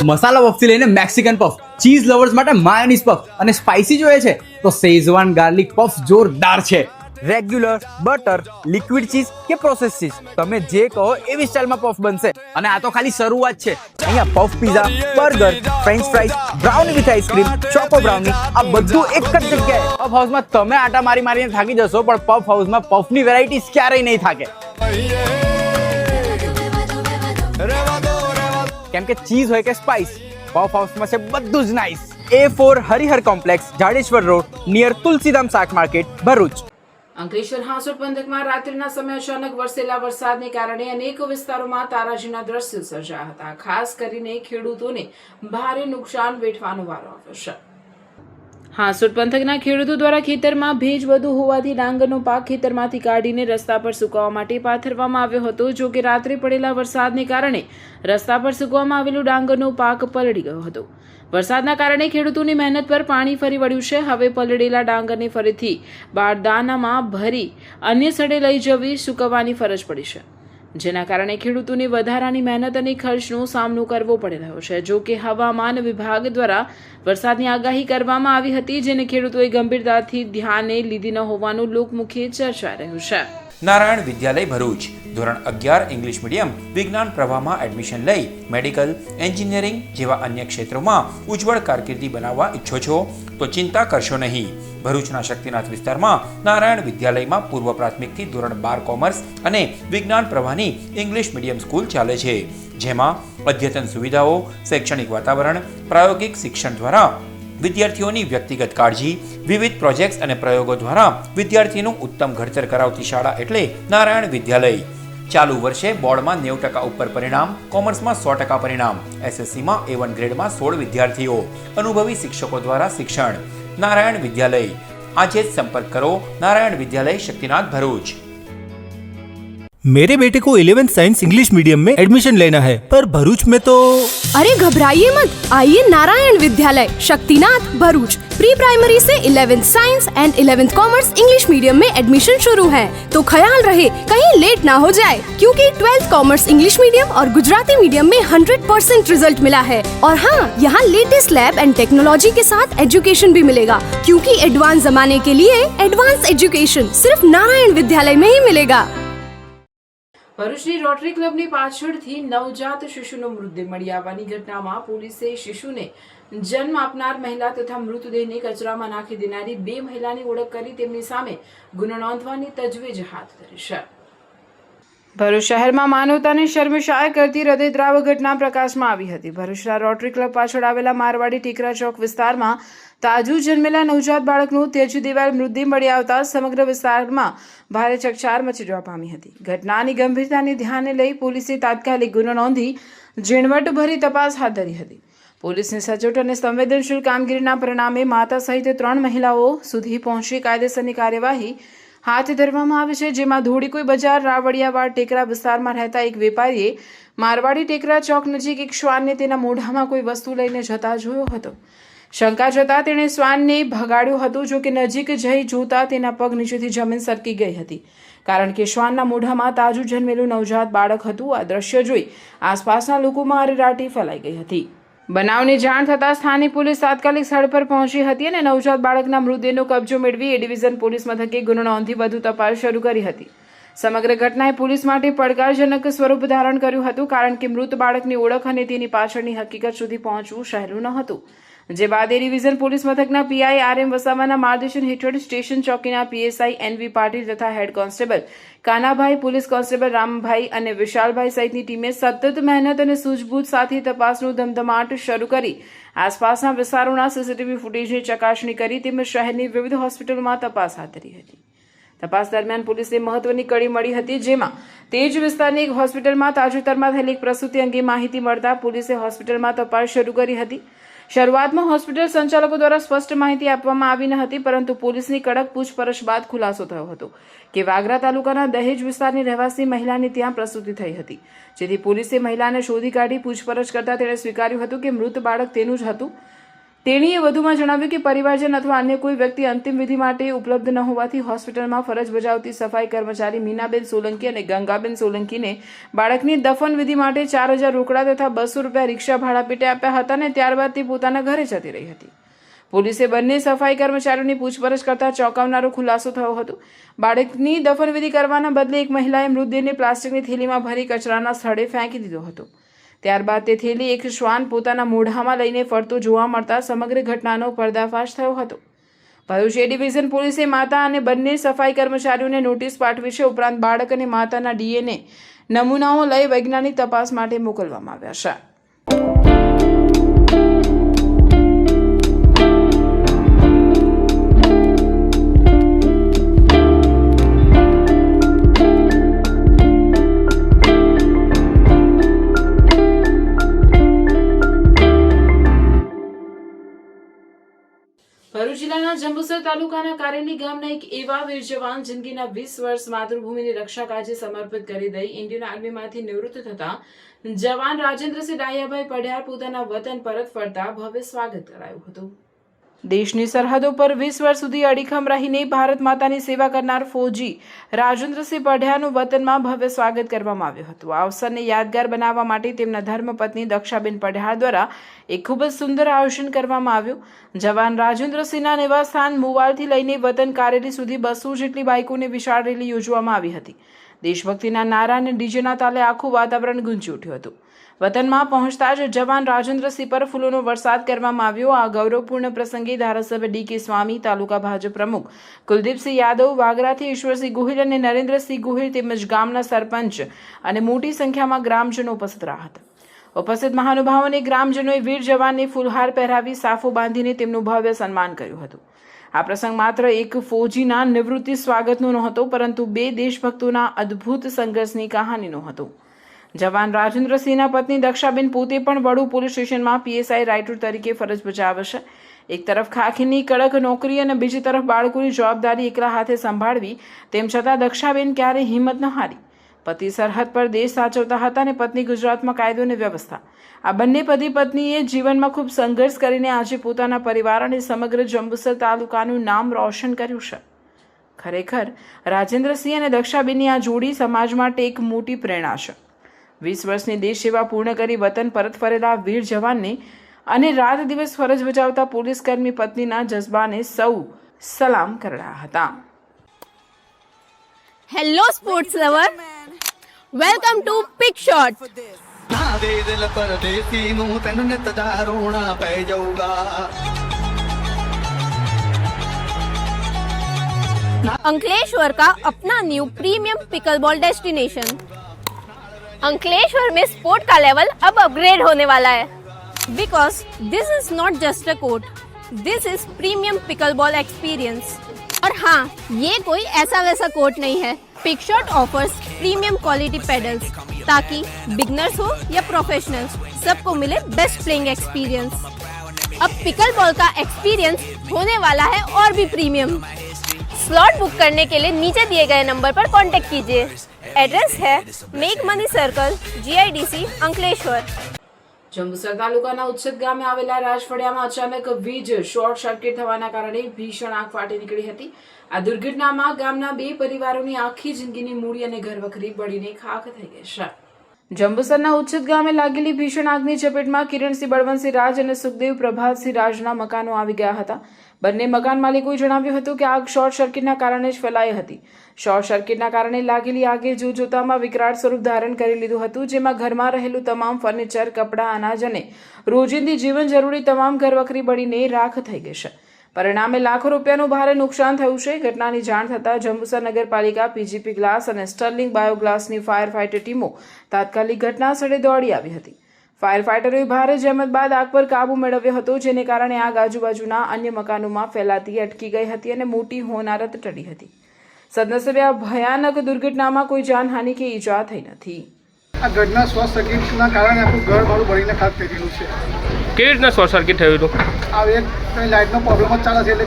મસાલા પફ થી લઈને મેક્સિકન પફ, ચીઝ લવર્સ માટે માયોનીઝ પફ અને સ્પાઇસી જોઈએ છે તો શેઝવાન ગાર્લિક પફ જોરદાર છે. રેગ્યુલર, બટર, લિક્વિડ ચીઝ કે પ્રોસેસ ચીઝ, તમે જે કહો એવી સ્ટાઇલમાં પફ બનશે. અને આ તો ખાલી શરૂઆત છે. અહીંયા puff pizza, burger, French fries, brownie with ice cream, choco brownie, આ બધું એક જ જગ્યાએ. પફ હાઉસમાં તમે આટા મારીને થાકી જશો, પણ પફ હાઉસમાં પફની વેરાયટીઝ ક્યારેય નહીં થાકે. કેમ કે ચીઝ હોય કે સ્પાઇસ, પફ હાઉસમાં છે બધું જ nice. A4 Harihar complex, Jadeshwar road, near Tulsidham શાક માર્કેટ, ભરૂચ. અંકલેશ્વર હાંસોટ પંથકમાં રાત્રિના સમયે અચાનક વરસેલા વરસાદને કારણે અનેક વિસ્તારોમાં તારાજીના દ્રશ્યો સર્જાયા હતા. ખાસ કરીને ખેડૂતોને ભારે નુકસાન વેઠવાનો વારો આવ્યો છે. હાંસોટ પંથકના ખેડૂતો દ્વારા ખેતરમાં ભેજ વધુ હોવાથી ડાંગરનો પાક ખેતરમાંથી કાઢીને રસ્તા પર સુકાવવા માટે પાથરવામાં આવ્યો હતો. જો કે રાત્રે પડેલા વરસાદને કારણે રસ્તા પર સુકવવામાં આવેલો ડાંગરનો પાક પલળી ગયો હતો. વરસાદના કારણે ખેડૂતોની મહેનત પર પાણી ફરી વળ્યું છે. હવે પલળેલા ડાંગરને ફરીથી બારદાનામાં ભરી અન્ય સ્થળે લઈ જવી સૂકવવાની ફરજ પડી છે, જેના કારણે ખેડૂતોને વધારાની મહેનત અને ખર્ચનો સામનો કરવો પડી રહ્યો છે. જો કે હવામાન વિભાગ દ્વારા વરસાદની આગાહી કરવામાં આવી હતી, જેને ખેડૂતોએ ગંભીરતાથી ધ્યાને લીધી ન હોવાનું લોકમુખે ચર્ચાઈ રહ્યું છે. નારાયણ વિદ્યાલય ભરૂચ ધોરણ 11 ઇંગ્લિશ મીડિયમ વિજ્ઞાન પ્રવાહમાં એડમિશન લઈ મેડિકલ, એન્જિનિયરિંગ જેવા અન્ય ક્ષેત્રોમાં ઉજ્જવળ કારકિર્દી બનાવવા ઈચ્છો છો તો ચિંતા કરશો નહીં. ભરૂચના શક્તિનાથ વિસ્તારમાં નારાયણ વિદ્યાલયમાં પૂર્વ પ્રાથમિકથી ધોરણ 12 કોમર્સ અને વિજ્ઞાન પ્રવાહની ઇંગ્લિશ મીડિયમ સ્કૂલ ચાલે છે, જેમાં અદ્યતન સુવિધાઓ, શૈક્ષણિક વાતાવરણ, પ્રાયોગિક શિક્ષણ દ્વારા વિદ્યાર્થીઓની વ્યક્તિગત કાળજી, વિવિધ પ્રોજેક્ટ્સ અને પ્રયોગો દ્વારા વિદ્યાર્થીનું ઉત્તમ ઘડતર કરાવતી શાળા એટલે નારાયણ વિદ્યાલય. ચાલુ વર્ષે બોર્ડમાં 90% ઉપર પરિણામ, કોમર્સમાં 100% પરિણામ, એસએસસીમાં A1 ગ્રેડમાં 16 વિદ્યાર્થીઓ, અનુભવી શિક્ષકો દ્વારા શિક્ષણ. नारायण विद्यालय आज संपर्क करो. नारायण विद्यालय शक्तिनाथ भरूच. मेरे बेटे को 11th साइंस इंग्लिश मीडियम में एडमिशन लेना है, पर भरूच में तो। अरे घबराइए मत, आइए नारायण विद्यालय शक्तिनाथ भरूच। प्री प्राइमरी से 11th science and 11th commerce English medium में एडमिशन शुरू है, तो ख्याल रहे कहीं लेट ना हो जाए, क्योंकि 12th कॉमर्स इंग्लिश मीडियम और गुजराती मीडियम में 100% रिजल्ट मिला है। और हाँ, यहाँ लेटेस्ट लैब एंड टेक्नोलॉजी के साथ एजुकेशन भी मिलेगा, क्योंकि एडवांस जमाने के लिए एडवांस एजुकेशन सिर्फ नारायण विद्यालय में ही मिलेगा। ભરૂચની રોટરી ક્લબની પાછળથી નવજાત શિશુનો મૃતદેહ મળી આવવાની ઘટનામાં પોલીસે શિશુને જન્મ આપનાર મહિલા તથા મૃતદેહને કચરામાં નાખી દેનારી 2 મહિલાની ઓળખ કરી તેમની સામે ગુનો નોંધવાની તજવીજ હાથ ધરી છે. ભરૂચ શહેરમાં માનવતાને શર્મશાર કરતી હૃદયદ્રાવક ઘટના પ્રકાશમાં આવી હતી. ભરૂચના રોટરી ક્લબ પાછળ આવેલા મારવાડી ટેકરા ચોક વિસ્તારમાં તાજું જન્મેલા નવજાત બાળકનું ત્યજી દેવાયેલ મૃતદેહ મળી આવતા સમગ્ર વિસ્તારમાં ભારે ચકચાર મચી જવા પામી હતી. ઘટનાની ગંભીરતાને ધ્યાને લઈ પોલીસે તાત્કાલિક ગુનો નોંધી ઝીણવટભરી તપાસ હાથ ધરી હતી. પોલીસની સચોટ અને સંવેદનશીલ કામગીરીના પરિણામે માતા સહિત 3 મહિલાઓ સુધી પહોંચી કાયદેસરની કાર્યવાહી હાથ ધરવામાં આવી છે, જેમાં ધોળીકુઈ બજાર રાવડિયાવાડ ટેકરા વિસ્તારમાં રહેતા એક વેપારીએ મારવાડી ટેકરા ચોક નજીક એક શ્વાનને તેના મોઢામાં કોઈ વસ્તુ લઈને જતા જોયો હતો. શંકા જતા તેણે શ્વાનને ભગાડ્યો હતો, જો કે નજીક જઈ જોતા તેના પગ નીચેથી જમીન સરકી ગઈ હતી, કારણ કે શ્વાનના મોઢામાં તાજું જન્મેલું નવજાત બાળક હતું. આ દ્રશ્ય જોઈ આસપાસના લોકોમાં અરેરાટી ફેલાઈ ગઈ હતી. બનાવની જાણ થતાં સ્થાનિક પોલીસ તાત્કાલિક સ્થળ પર પહોંચી હતી અને નવજાત બાળકના મૃતદેહનો કબજો મેળવી એ ડિવિઝન પોલીસ મથકે ગુનો નોંધી વધુ તપાસ શરૂ કરી હતી. સમગ્ર ઘટનાએ પોલીસ માટે પડકારજનક સ્વરૂપ ધારણ કર્યું હતું, કારણ કે મૃત બાળકની ઓળખ અને તેની પાછળની હકીકત સુધી પહોંચવું સહેલું ન હતું. જે બાદ એ ડિવિઝન પોલીસ મથકના પીઆઈ RM વસાવાના માર્ગદર્શન હેઠળ સ્ટેશન ચોકીના PSI NV પાટીલ તથા head constable Kanabhai, police constable Rambhai અને વિશાલભાઈ સહિતની ટીમે સતત મહેનત અને સૂઝબૂછ સાથે તપાસનો ધમધમાટ શરૂ કરી આસપાસના વિસ્તારોના CCTV ફૂટેજની ચકાસણી કરી તેમજ શહેરની વિવિધ હોસ્પિટલોમાં તપાસ હાથ ધરી હતી. તપાસ દરમિયાન પોલીસને મહત્વની કડી મળી હતી, જેમાં તે જ વિસ્તારની એક હોસ્પિટલમાં તાજેતરમાં થયેલી એક પ્રસૂતિ અંગે માહિતી મળતા પોલીસે હોસ્પિટલમાં તપાસ શરૂ કરી હતી. શરૂઆતમાં હોસ્પિટલ સંચાલકો દ્વારા સ્પષ્ટ માહિતી આપવામાં આવી ન હતી, પરંતુ પોલીસની કડક પૂછપરછ બાદ ખુલાસો થયો હતો કે વાગરા તાલુકાના દહેજ વિસ્તારની રહેવાસી મહિલાની ત્યાં પ્રસૂતિ થઈ હતી, જેથી પોલીસે મહિલાને શોધી કાઢી પૂછપરછ કરતા તેણે સ્વીકાર્યું હતું કે મૃત બાળક તેનું જ હતું. તેણીએ વધુમાં જણાવ્યું કે પરિવારજન અથવા અન્ય કોઈ વ્યક્તિ અંતિમ વિધિ માટે ઉપલબ્ધ ન હોવાથી હોસ્પિટલમાં ફરજ બજાવતી સફાઈ કર્મચારી મીનાબેન સોલંકી અને ગંગાબેન સોલંકીને બાળકની દફન વિધિ માટે 4000 રોકડા તથા 200 રૂપિયા રિક્ષા ભાડા પેટે આપ્યા હતા અને ત્યારબાદ તે પોતાના ઘરે જતી રહી હતી. પોલીસે બંને સફાઈ કર્મચારીઓની પૂછપરછ કરતા ચોંકાવનારો ખુલાસો થયો હતો. બાળકની દફન વિધિ કરવાના બદલે એક મહિલાએ મૃતદેહને પ્લાસ્ટિકની થેલીમાં ભરી કચરાના સ્થળે ફેંકી દીધો હતો. ત્યારબાદ તે થેલી એક શ્વાન પોતાના મોઢામાં લઈને ફરતો જોવા મળતા સમગ્ર ઘટનાનો પર્દાફાશ થયો હતો. ભરૂચ એ ડિવિઝન પોલીસે માતા અને બંને સફાઈ કર્મચારીઓને નોટિસ પાઠવી છે. ઉપરાંત બાળક અને માતાના DNA નમૂનાઓ લઈ વૈજ્ઞાનિક તપાસ માટે મોકલવામાં આવ્યા છે. ભરૂચ જિલ્લાના જંબુસર તાલુકાના કારેલી ગામના એક એવા વીર જવાન જિંદગીના 20 વર્ષ માતૃભૂમિની રક્ષા કાજે સમર્પિત કરી દઈ ઇન્ડિયન આર્મીમાંથી નિવૃત્ત થતા જવાન રાજેન્દ્રસિંહ ડાયાભાઈ પઢિયાર પોતાના વતન પરત ફરતા ભવ્ય સ્વાગત કરાયું હતું. દેશની સરહદો પર 20 વર્ષ સુધી અડીખમ રહીને ભારત માતાની સેવા કરનાર ફૌજી રાજેન્દ્રસિંહ પઢિયારનું વતનમાં ભવ્ય સ્વાગત કરવામાં આવ્યું હતું. આ અવસરને યાદગાર બનાવવા માટે તેમના ધર્મપત્ની દક્ષાબેન પઢિયાર દ્વારા એક ખૂબ જ સુંદર આયોજન કરવામાં આવ્યું. જવાન રાજેન્દ્રસિંહના નિવાસસ્થાન મુવાલથી લઈને વતન કારેલી સુધી 200 જેટલી બાઇકોની વિશાળ રેલી યોજવામાં આવી હતી. દેશભક્તિના નારા અને ડીજેના તાલે આખું વાતાવરણ ગુંજી ઉઠ્યું હતું. વતનમાં પહોંચતા જ જવાન રાજેન્દ્રસિંહ પર ફૂલોનો વરસાદ કરવામાં આવ્યો. આ ગૌરવપૂર્ણ પ્રસંગે ધારાસભ્ય DK સ્વામી, તાલુકા ભાજપ પ્રમુખ કુલદીપસિંહ યાદવ, વાગરાથી ઈશ્વરસિંહ ગોહિલ અને નરેન્દ્રસિંહ ગોહિલ તેમજ ગામના સરપંચ અને મોટી સંખ્યામાં ગ્રામજનો ઉપસ્થિત રહ્યા હતા. ઉપસ્થિત મહાનુભાવોને ગ્રામજનોએ વીર જવાનને ફૂલહાર પહેરાવી સાફો બાંધીને તેમનું ભવ્ય સન્માન કર્યું હતું. આ પ્રસંગ માત્ર એક ફૌજીના નિવૃત્તિ સ્વાગતનો નહોતો, પરંતુ 2 દેશભક્તોના અદ્ભુત સંઘર્ષની કહાનીનો હતો. જવાન રાજેન્દ્રસિંહના પત્ની દક્ષાબેન પોતે પણ વડુ પોલીસ સ્ટેશનમાં PSI રાઇટર તરીકે ફરજ બજાવે છે. એક તરફ ખાખીની કડક નોકરી અને બીજી તરફ બાળકોની જવાબદારી એકલા હાથે સંભાળવી, તેમ છતાં દક્ષાબેન ક્યારેય હિંમત ન હારી. પતિ સરહદ પર દેશ સાચવતા હતા અને પત્ની ગુજરાતમાં કાયદો અને વ્યવસ્થા. આ બંને પતિ પત્નીએ જીવનમાં ખૂબ સંઘર્ષ કરીને આજે પોતાના પરિવાર અને સમગ્ર જંબુસર તાલુકાનું નામ રોશન કર્યું છે. ખરેખર રાજેન્દ્રસિંહ અને દક્ષાબેનની આ જોડી સમાજ માટે એક મોટી પ્રેરણા છે. 20 વર્ષની દેશ સેવા પૂર્ણ કરી વતન પરત ફરેલા વીર જવાનને અને રાત દિવસ ફરજ બજાવતા પોલીસકર્મી પત્નીના જજ્બાને સૌ સલામ કર્યા હતા. Hello sports lover, welcome to Pick શોટ. अंकलेश्वर का अपना new premium pickleball destination Ankleshwar में स्पोर्ट का लेवल अब अपग्रेड होने वाला है, because this is not just a court, this is premium pickleball experience. और हाँ, ये कोई ऐसा वैसा कोर्ट नहीं है। Pickshot offers premium quality paddles ताकि बिगनर्स हो या प्रोफेशनल्स सबको मिले बेस्ट प्लेइंग एक्सपीरियंस। अब पिकलबॉल का एक्सपीरियंस होने वाला है और भी प्रीमियम। स्लॉट बुक करने के लिए नीचे दिए गए नंबर पर कांटेक्ट कीजिए। एड्रेस है make money circle, GIDC, Ankleshwar. Jambusar તાલુકાના ઉચ્છેદ ગામે આવેલા રાજફળિયામાં અચાનક વીજ શોર્ટ સર્કિટ થવાના કારણે ભીષણ આગ ફાટી નીકળી હતી। આ દુર્ઘટનામાં ગામના 2 પરિવારોની આખી જિંદગીની મૂડી અને ઘરવખરી બળીને ખાખ થઈ ગઈ છે। જંબુસરના ઉચ્છેદ ગામે લાગેલી ભીષણ આગની ચપેટમાં કિરણસિંહ બળવંતસિંહ રાજ અને સુખદેવ પ્રભાતસિંહ રાજના મકાનો આવી ગયા હતા। બંને મકાન માલિકોએ જણાવ્યું હતું કે આગ શોર્ટ સર્કિટના કારણે જ ફેલાઈ હતી। શોર્ટ સર્કિટના કારણે લાગેલી આગે જોતજોતામાં વિકરાળ સ્વરૂપ ધારણ કરી લીધું હતું, જેમાં ઘરમાં રહેલું તમામ ફર્નિચર, કપડાં, અનાજ અને રોજિંદી જીવન જરૂરી તમામ ઘરવખરી બળીને રાખ થઈ ગઈ છે। પરિણામે લાખો રૂપિયાનું ભારે નુકસાન થયું છે। ઘટનાની જાણ થતાં જંબુસર નગરપાલિકા, PGP ગ્લાસ અને સ્ટર્લિંગ બાયોગ્લાસની ફાયર ફાઇટર ટીમો તાત્કાલિક ઘટના સ્થળે દોડી આવી હતી। ફાયર ફાઇટરોએ ભારે જહેમત બાદ આગ પર કાબુ મેળવ્યો હતો, જેને કારણે આગ આજુબાજુના અન્ય મકાનોમાં ફેલાતી અટકી ગઈ હતી અને મોટી હોનારત ટળી હતી। સદનસીબે આ ભયાનક દુર્ઘટનામાં કોઈ જાનહાનિ કે ઈજા થઈ નથી। આ ઘટના શોર્ટ સર્કિટના કારણે આપણું ઘર મારું બળીને ખાક થઈ ગયું છે। કેવી રીતના શોર્ટ સર્કિટ થયું હતું? આ એક કંઈ લાઇટનો પ્રોબ્લેમ જ ચાલે છે, એટલે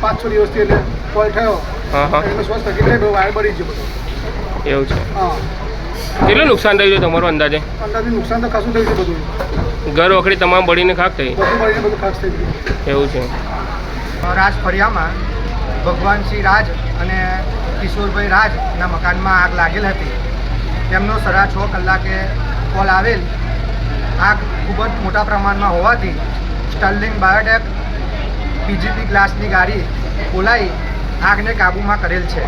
5-6 દિવસથી એટલે ફોલ્ટ થયો, એટલે શોર્ટ સર્કિટ થઈ વાયર બળી ગયો બધું। એવું છે? હા। કેટલું નુકસાન થયું છે તમારું અંદાજે? અંદાજે નુકસાન તો ખાસું થયું છે બધું। ઘર વખરી તમામ બળીને ખાક થઈ? બધું બળીને બધું ખાસ થઈ ગયું। એવું છે? રાજફળિયામાં ભગવાનસિંહ રાજ અને કિશોરભાઈ રાજના મકાનમાં આગ લાગેલ હતી। તેમનો 6:30 કલાકે કોલ આવેલ। આગ ખૂબ જ મોટા પ્રમાણમાં હોવાથી સ્ટર્લિંગ બાયોટેક PGP ગ્લાસની ગાડી બોલાવી આગને કાબૂમાં કરેલ છે।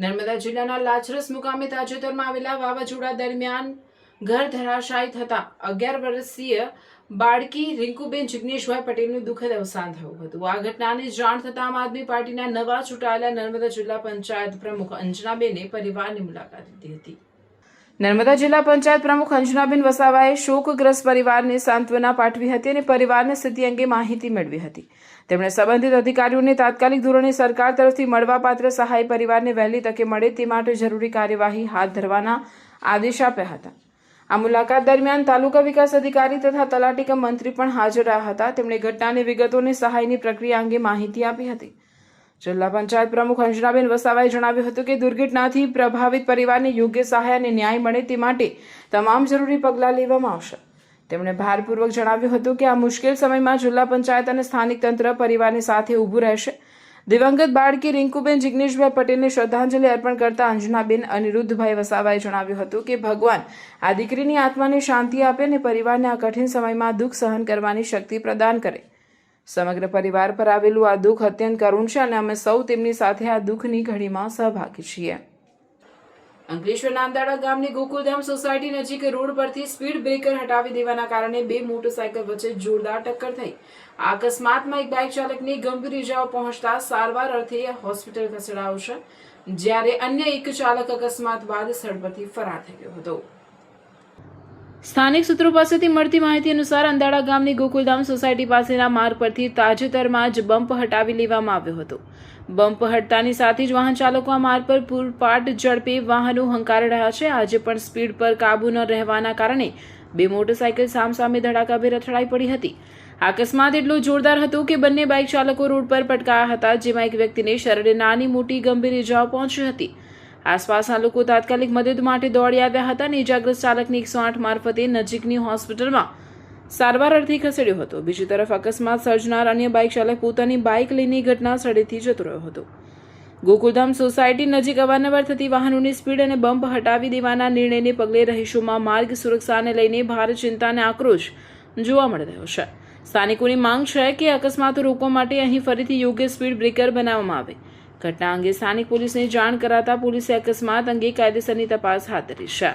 નર્મદા જિલ્લાના લાચરસ મુકામે તાજેતરમાં આવેલા વાવાઝોડા દરમિયાન ઘર ધરાશાયી થતા 11 વર્ષીય બાળકી રિંકુબેન જિગ્નેશભાઈ પટેલનું દુઃખદ અવસાન થયું હતું। આ ઘટનાની જાણ થતાં આમ આદમી પાર્ટીના નવા ચૂંટાયેલા નર્મદા જિલ્લા પંચાયત પ્રમુખ અંજનાબેને પરિવારની મુલાકાત લીધી હતી। નર્મદા જિલ્લા પંચાયત પ્રમુખ અંજનાબેન વસાવાએ શોકગ્રસ્ત પરિવારને સાંત્વના પાઠવી હતી અને પરિવારની સ્થિતિ અંગે માહિતી મેળવી હતી। તેમણે સંબંધિત અધિકારીઓને તાત્કાલિક ધોરણે સરકાર તરફથી મળવાપાત્ર સહાય પરિવારને વહેલી તકે મળે તે માટે જરૂરી કાર્યવાહી હાથ ધરવાના આદેશ આપ્યા હતા। આ મુલાકાત દરમિયાન તાલુકા વિકાસ અધિકારી તથા તલાટી કમ મંત્રી પણ હાજર રહ્યા હતા। તેમણે ઘટનાની વિગતોને સહાયની પ્રક્રિયા અંગે માહિતી આપી હતી। જિલ્લા પંચાયત પ્રમુખ અંજનાબેન વસાવાએ જણાવ્યું હતું કે દુર્ઘટનાથી પ્રભાવિત પરિવારને યોગ્ય સહાય અને ન્યાય મળે તે માટે તમામ જરૂરી પગલાં લેવામાં આવશે। તેમણે ભારપૂર્વક જણાવ્યું હતું કે આ મુશ્કેલ સમયમાં જિલ્લા પંચાયત અને સ્થાનિક તંત્ર પરિવારની સાથે ઊભું રહેશે। દિવંગત બાળકી રિંકુબેન જિગ્નેશભાઈ પટેલને શ્રદ્ધાંજલિ અર્પણ કરતા અંજનાબેન અનિરુદ્ધભાઈ વસાવાએ જણાવ્યું હતું કે ભગવાન આ દીકરીની આત્માને શાંતિ આપે અને પરિવારને આ કઠિન સમયમાં દુઃખ સહન કરવાની શક્તિ પ્રદાન કરે। સમગ્ર પરિવાર પર આવેલું આ દુઃખ અત્યંત કરુણ છે અને અમે સૌ તેમની સાથે આ દુઃખની ઘડીમાં સહભાગી છીએ। અંકલેશ્વરના અંદાડા ગામની ગોકુલધામ સોસાયટી નજીક રોડ પરથી સ્પીડ બ્રેકર હટાવી દેવાના કારણે 2 મોટરસાયકલ વચ્ચે જોરદાર ટક્કર થઈ। આ અકસ્માતમાં એક બાઇક ચાલકને ગંભીર ઇજાઓ પહોંચતા સારવાર અર્થે હોસ્પિટલ ખસેડાયો છે, જ્યારે અન્ય એક ચાલક અકસ્માત બાદ સ્થળ પરથી ફરાર થઈ ગયો હતો। સ્થાનિક સૂત્રો પાસેથી મળતી માહિતી અનુસાર અંદાડા ગામની ગોકુલધામ સોસાયટી પાસેના માર્ગ પરથી તાજેતરમાં જ બમ્પ હટાવી લેવામાં આવ્યો હતો। બમ્પ હટતાની સાથે જ વાહન ચાલકો આ માર્ગ પર પૂરપાટ ઝડપે વાહનો હંકારી રહ્યા છે। આજે પણ સ્પીડ પર કાબુ ન રહેવાના કારણે 2 મોટરસાયકલ સામસામે ધડાકાભેર અથડાઈ પડી હતી। આ અકસ્માત એટલો જોરદાર હતો કે બંને બાઇક ચાલકો રોડ પર પટકાયા હતા, જેમાં એક વ્યક્તિને શરીરે નાની મોટી ગંભીર ઇજાઓ પહોંચી હતી। આસપાસના લોકો તાત્કાલિક મદદ માટે દોડી આવ્યા હતા અને ઇજાગ્રસ્ત ચાલકને 108 મારફતે નજીકની હોસ્પિટલમાં સારવાર અર્થે ખસેડ્યો હતો। બીજી તરફ અકસ્માત સર્જનાર અન્ય બાઇક ચાલક પોતાની બાઇક લઈને ઘટના સ્થળેથી જતો રહ્યો હતો। ગોકુલધામ સોસાયટી નજીક અવારનવાર થતી વાહનોની સ્પીડ અને બમ્પ હટાવી દેવાના નિર્ણયને પગલે રહીશોમાં માર્ગ સુરક્ષાને લઈને ભારે ચિંતા અને આક્રોશ જોવા મળી રહ્યો છે। સ્થાનિકોની માંગ છે કે અકસ્માતો રોકવા માટે અહીં ફરીથી યોગ્ય સ્પીડ બ્રેકર બનાવવામાં આવે। ઘટના અંગે સ્થાનિક પોલીસને જાણ કરાતા પોલીસે અકસ્માત અંગે કાયદેસરની તપાસ હાથ ધરી છે।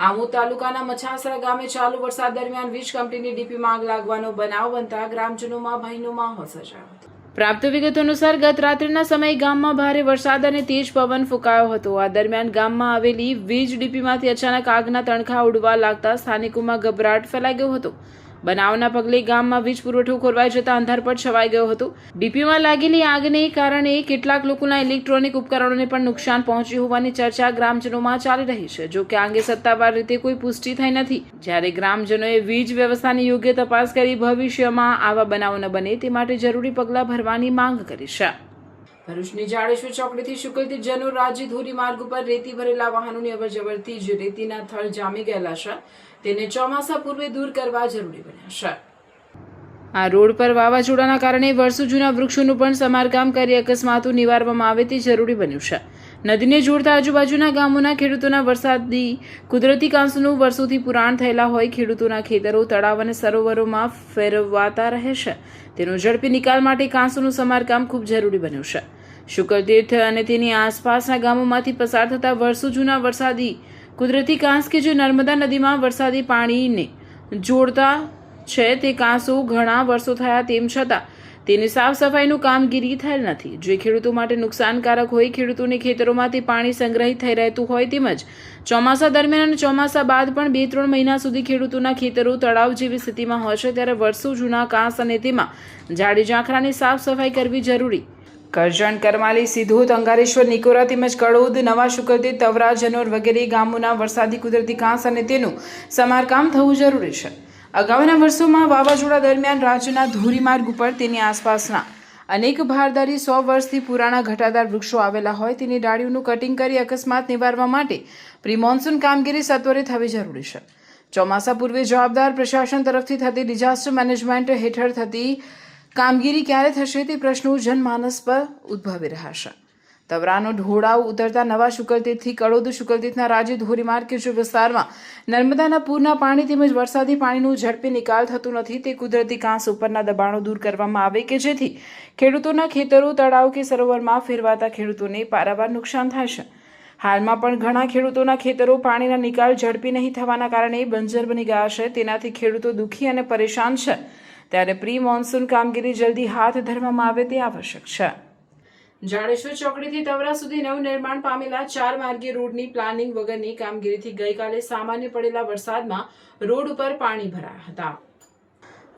આમોદ તાલુકાના મછાસરા ગામે ચાલુ વરસાદ દરમિયાન વીજ કંપનીની ડીપીમાં આગ લાગવાનો બનાવ બનતા ગ્રામજનોમાં ભયનો માહોલ સર્જાયો હતો। પ્રાપ્ત વિગતો અનુસાર ગત રાત્રિના સમયે ગામમાં ભારે વરસાદ અને તેજ પવન ફૂંકાયો હતો. આ દરમિયાન ગામમાં આવેલી વીજ ડીપીમાંથી અચાનક આગના તણખા ઉડવા લાગતા સ્થાનિકોમાં ગભરાટ ફેલાઈ ગયો હતો. બનાવના પગલે ગામમાં વીજ પુરવઠો ખોરવાઈ જતા અંધારપટ છવાઈ ગયો હતો. ડીપીમાં લાગેલી આગને કારણે કેટલાક લોકોના ઇલેક્ટ્રોનિક ઉપકરણોને પણ નુકસાન પહોંચ્યું હોવાની ચર્ચા ગ્રામજનોમાં ચાલી રહી છે. જો કે આ અંગે સત્તાવાર રીતે કોઈ પુષ્ટિ થઈ નથી. જ્યારે ગ્રામજનોએ વીજ વ્યવસ્થાની યોગ્ય તપાસ કરી ભવિષ્યમાં આવા બનાવો ન બને તે માટે જરૂરી પગલાં ભરવાની માંગ કરી છે. ભરૂચની જાડેશ્વર ચોકડીથી શુકલતી જનોર રાજ્ય ધોરીમાર્ગ ઉપર રેતી ભરેલા વાહનોની અવરજવરથી જે રેતીના થળ જામી ગયેલા છે તેને ચોમાસા પૂર્વે દૂર કરવા જરૂરી બન્યા છે. આ રોડ પર વાવાઝોડાના કારણે વર્ષો જૂના વૃક્ષોનું પણ સમારકામ કરી અકસ્માતો નિવારવામાં આવે તે જરૂરી બન્યું છે. નદીને જોડતા આજુબાજુના ગામોના ખેડૂતોના વરસાદી કુદરતી કાંસનું વર્ષોથી પુરાણ થયેલા હોય ખેડૂતોના ખેતરો, તળાવ અને સરોવરોમાં ફેરવાતા રહે છે. તેનો ઝડપી નિકાલ માટે કાંસોનું સમારકામ ખૂબ જરૂરી બન્યું છે. શુકલતીર્થ અને તેની આસપાસના ગામોમાંથી પસાર થતા વર્ષો જૂના વરસાદી કુદરતી કાંસ કે જે નર્મદા નદીમાં વરસાદી પાણીને જોડતા છે તે કાંસો ઘણા વર્ષો થયા તેમ છતાં તેની સાફ સફાઈનું કામગીરી થયેલ નથી. જે ખેડૂતો માટે નુકસાનકારક હોય, ખેડૂતોને ખેતરોમાં તે પાણી સંગ્રહિત થઈ રહેતું હોય તેમજ ચોમાસા દરમિયાન અને ચોમાસા બાદ પણ 2-3 મહિના સુધી ખેડૂતોના ખેતરો તળાવ જેવી સ્થિતિમાં હોય છે ત્યારે વર્ષો જૂના કાંસ અને તેમાં ઝાડી ઝાંખરાની સાફ સફાઈ કરવી જરૂરી. કરજણ, કરમાલી, સિધોત, અંગારેશ્વર, નિકોરા તેમજ કડોદ, નવા શુકલતીર્થ, તવરા, જનોર વગેરે ગામોના વરસાદી કુદરતી કાંસ અને તેનું સમારકામ થવું જરૂરી છે. અગાઉના વર્ષોમાં વાવાઝોડા દરમિયાન રાજ્યના ધોરીમાર્ગ ઉપર તેની આસપાસના અનેક ભારદારી 100 વર્ષથી પુરાણા ઘટાદાર વૃક્ષો આવેલા હોય તેની ડાળીઓનું કટિંગ કરી અકસ્માત નિવારવા માટે પ્રી મોન્સૂન કામગીરી સત્વરે થવી જરૂરી છે. ચોમાસા પૂર્વે જવાબદાર પ્રશાસન તરફથી થતી ડિઝાસ્ટર મેનેજમેન્ટ હેઠળ થતી કામગીરી ક્યારે થશે તે પ્રશ્નો જનમાનસ પર ઉદ્ભવી રહ્યા છે. તવરાનો ઢોળાવ ઉતરતા નવા શુકલતીર્થથી કડોદ શુકલતીર્થના રાજ્ય ધોરીમાર્ગ કે જે વિસ્તારમાં નર્મદાના પૂરના પાણી તેમજ વરસાદી પાણીનું ઝડપી નિકાલ થતું નથી તે કુદરતી કાંસ ઉપરના દબાણો દૂર કરવામાં આવે કે જેથી ખેડૂતોના ખેતરો, તળાવ કે સરોવરમાં ફેરવાતા ખેડૂતોને પારાવાર નુકસાન થાય છે. હાલમાં પણ ઘણા ખેડૂતોના ખેતરો પાણીના નિકાલ ઝડપી નહીં થવાના કારણે બંજર બની ગયા છે. તેનાથી ખેડૂતો દુઃખી અને પરેશાન છે. ત્યારે પ્રી મોન્સૂન કામગીરી જલ્દી હાથ ધરવામાં આવે તે આવશ્યક છે. જાડેશ્વર ચોકડીથી તવરા સુધી નવનિર્માણ પામેલા 4 માર્ગીય રોડની પ્લાનિંગ વગરની કામગીરીથી ગઈકાલે સામાન્ય પડેલા વરસાદમાં રોડ ઉપર પાણી ભરાયા હતા.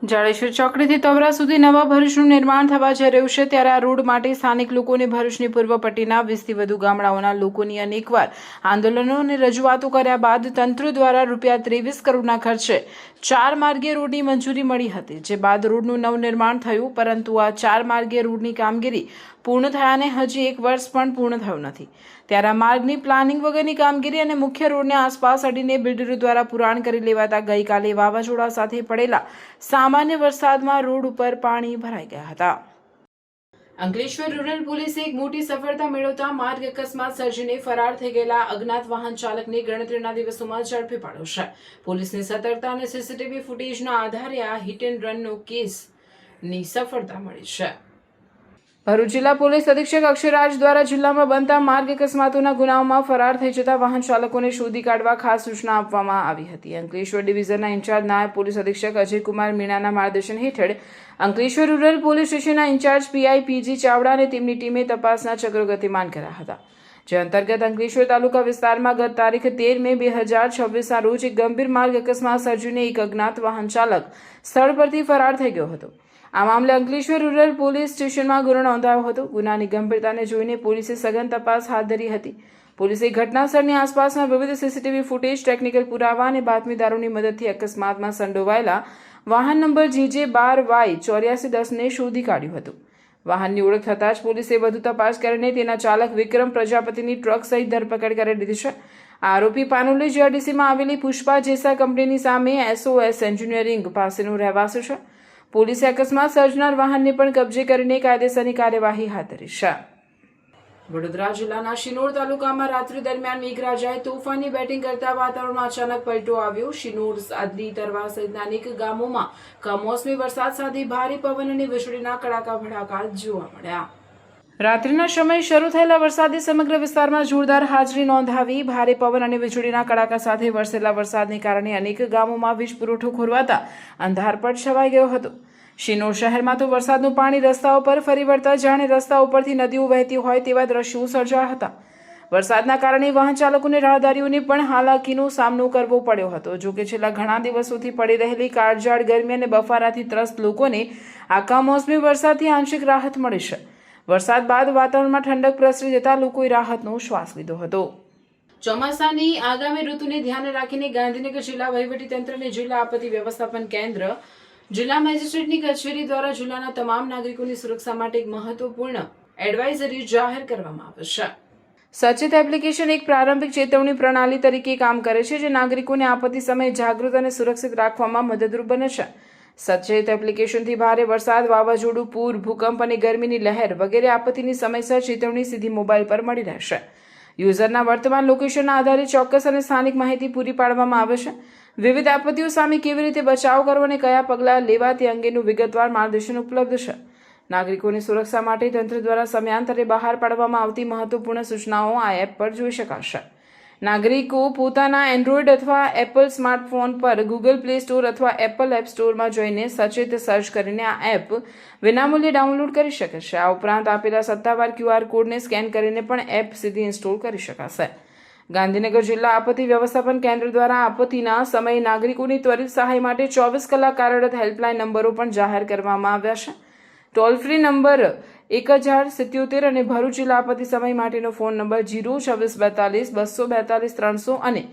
જાડેશ્વર ચોકડીથી તવરા સુધી નવા ભરૂચનું નિર્માણ થવા જઈ રહ્યું છે ત્યારે આ રોડ માટે સ્થાનિક લોકોને ભરૂચની પૂર્વ પટ્ટીના 20થી વધુ ગામડાઓના લોકોની અનેકવાર આંદોલનો અને રજૂઆતો કર્યા બાદ તંત્ર દ્વારા ₹23 કરોડના ખર્ચે 4 માર્ગીય રોડની મંજૂરી મળી હતી. જે બાદ રોડનું નવનિર્માણ થયું પરંતુ આ 4 માર્ગીય રોડની કામગીરી પૂર્ણ થયાને હજી 1 વર્ષ પણ પૂર્ણ થયું નથી. ત્યારે આ માર્ગની પ્લાનિંગ વગરની કામગીરી અને મુખ્ય રોડને આસપાસ અડીને બિલ્ડરો દ્વારા પુરાણ કરી લેવાતા ગઈકાલે વાવાઝોડા સાથે પડેલા સામાન્ય વરસાદમાં રોડ ઉપર પાણી ભરાઈ ગયા હતા. અંકલેશ્વર રૂરલ પોલીસે એક મોટી સફળતા મેળવતા માર્ગ અકસ્માત સર્જીને ફરાર થઈ ગયેલા અજ્ઞાત વાહન ચાલકને ગણતરીના દિવસોમાં ઝડપી પાડ્યો છે. પોલીસની સતર્કતા અને સીસીટીવી ફૂટેજના આધારે આ હિટ એન્ડ રનનો કેસની સફળતા મળી છે. ભરૂચ જિલ્લા પોલીસ અધિક્ષક અક્ષયરાજ દ્વારા જિલ્લામાં બનતા માર્ગ અકસ્માતોના ગુનાઓમાં ફરાર થઈ જતા વાહન ચાલકોને શોધી કાઢવા ખાસ સૂચના આપવામાં આવી હતી. અંકલેશ્વર ડિવિઝનના ઇન્ચાર્જ નાયબ પોલીસ અધિક્ષક અજયકુમાર મીણાના માર્ગદર્શન હેઠળ અંકલેશ્વર રૂરલ પોલીસ સ્ટેશનના ઇન્ચાર્જ પીઆઈ પીજી ચાવડા અને તેમની ટીમે તપાસના ચક્રો ગતિમાન કર્યા હતા. જે અંતર્ગત અંકલેશ્વર તાલુકા વિસ્તારમાં ગત તારીખ 13 મે 2026ના રોજ એક ગંભીર માર્ગ અકસ્માત સર્જીને એક અજ્ઞાત વાહન ચાલક સ્થળ પરથી ફરાર થઈ ગયો હતો. આ મામલે અંકલેશ્વર રૂરલ પોલીસ સ્ટેશનમાં ગુનો નોંધાયો હતો. ગુનાની ગંભીરતાને જોઈને પોલીસે સઘન તપાસ હાથ ધરી હતી. પોલીસે ઘટના સ્થળની આસપાસના વિવિધ સીસીટીવી ફૂટેજ, ટેકનિકલ પુરાવા અને બાતમીદારોની મદદથી અકસ્માતમાં સંડોવાયેલા વાહન નંબર GJ12Y8410ને શોધી કાઢ્યું હતું. વાહનની ઓળખ થતાં જ પોલીસે વધુ તપાસ કરીને તેના ચાલક વિક્રમ પ્રજાપતિની ટ્રક સહિત ધરપકડ કરી લીધી છે. આરોપી પાનોલી જીઆરડીસીમાં આવેલી પુષ્પા જેસા કંપનીની સામે SOS એન્જિનિયરિંગ પાસેનો રહેવાસી છે. પોલીસે અકસ્માત સર્જનાર વાહનને પણ કબજે કરીને કાયદેસરની કાર્યવાહી હાથ ધરી છે. વડોદરા જિલ્લાના શિનોર તાલુકામાં રાત્રિ દરમિયાન મેઘરાજાએ તોફાની બેટિંગ કરતા વાતાવરણમાં અચાનક પલટો આવ્યો. શિનોર, આદલી, તરવા સહિતના અનેક ગામોમાં કમોસમી વરસાદ સાથે ભારે પવન અને વીજળીના કડાકા ભડાકા જોવા મળ્યા. રાત્રિના સમયે શરૂ થયેલા વરસાદે સમગ્ર વિસ્તારમાં જોરદાર હાજરી નોંધાવી. ભારે પવન અને વીજળીના કડાકા સાથે વરસેલા વરસાદને કારણે અનેક ગામોમાં વીજ પુરવઠો ખોરવાતા અંધારપટ છવાઈ ગયો હતો. શિનોર શહેરમાં તો વરસાદનું પાણી રસ્તાઓ પર ફરી વળતા જાણે રસ્તા ઉપરથી નદીઓ વહેતી હોય તેવા દ્રશ્યો સર્જાયા હતા. વરસાદના કારણે વાહન ચાલકોને રાહદારીઓને પણ હાલાકીનો સામનો કરવો પડ્યો હતો. જોકે છેલ્લા ઘણા દિવસોથી પડી રહેલી કાળઝાળ ગરમી અને બફારાથી ત્રસ્ત લોકોને આ કમોસમી વરસાદથી આંશિક રાહત મળી છે. વરસાદ બાદ વાતાવરણમાં ઠંડક પ્રસરી જતા લોકોએ રાહતનો શ્વાસ લીધો હતો. ચોમાસાની આગામી ઋતુને ધ્યાને રાખીને ગાંધીનગર જિલ્લા વહીવટીતંત્ર અને જિલ્લા આપત્તિ વ્યવસ્થાપન કેન્દ્ર, જિલ્લા મેજિસ્ટ્રેટની કચેરી દ્વારા જિલ્લાના તમામ નાગરિકોની સુરક્ષા માટે એક મહત્વપૂર્ણ એડવાઇઝરી જાહેર કરવામાં આવે છે. સચેત એપ્લિકેશન એક પ્રારંભિક ચેતવણી પ્રણાલી તરીકે કામ કરે છે, જે નાગરિકોને આપત્તિ સમયે જાગૃત અને સુરક્ષિત રાખવામાં મદદરૂપ બને છે. સચેત એપ્લિકેશનથી ભારે વરસાદ, વાવાઝોડું, પૂર, ભૂકંપ અને ગરમીની લહેર વગેરે આપત્તિની સમયસર ચેતવણી સીધી મોબાઈલ પર મળી રહેશે. યુઝરના વર્તમાન લોકેશનના આધારે ચોક્કસ અને સ્થાનિક માહિતી પૂરી પાડવામાં આવે છે. વિવિધ આપત્તિઓ સામે કેવી રીતે બચાવ કરવો અને કયા પગલાં લેવા તે અંગેનું વિગતવાર માર્ગદર્શન ઉપલબ્ધ છે. નાગરિકોની સુરક્ષા માટે તંત્ર દ્વારા સમયાંતરે બહાર પાડવામાં આવતી મહત્વપૂર્ણ સૂચનાઓ આ એપ પર જોઈ શકાશે. નાગરિકો પોતાના એન્ડ્રોઈડ અથવા એપલ સ્માર્ટફોન પર ગૂગલ પ્લે સ્ટોર અથવા એપલ એપ સ્ટોરમાં જઈને સચેત સર્ચ કરીને આ એપ વિનામૂલ્યે ડાઉનલોડ કરી શકે છે. આ ઉપરાંત આપેલા સત્તાવાર QR કોડને સ્કેન કરીને પણ એપ સીધી ઇન્સ્ટોલ કરી શકાશે. ગાંધીનગર જિલ્લા આપત્તિ વ્યવસ્થાપન કેન્દ્ર દ્વારા આપત્તિના સમયે નાગરિકોની ત્વરિત સહાય માટે 24 કલાક કાર્યરત હેલ્પલાઇન નંબરો પણ જાહેર કરવામાં આવ્યા છે. ટોલ ફ્રી નંબર 1077 અને ભરૂચ જિલ્લા આપત્તિ સમય માટેનો ફોન નંબર 02642 242 300 અને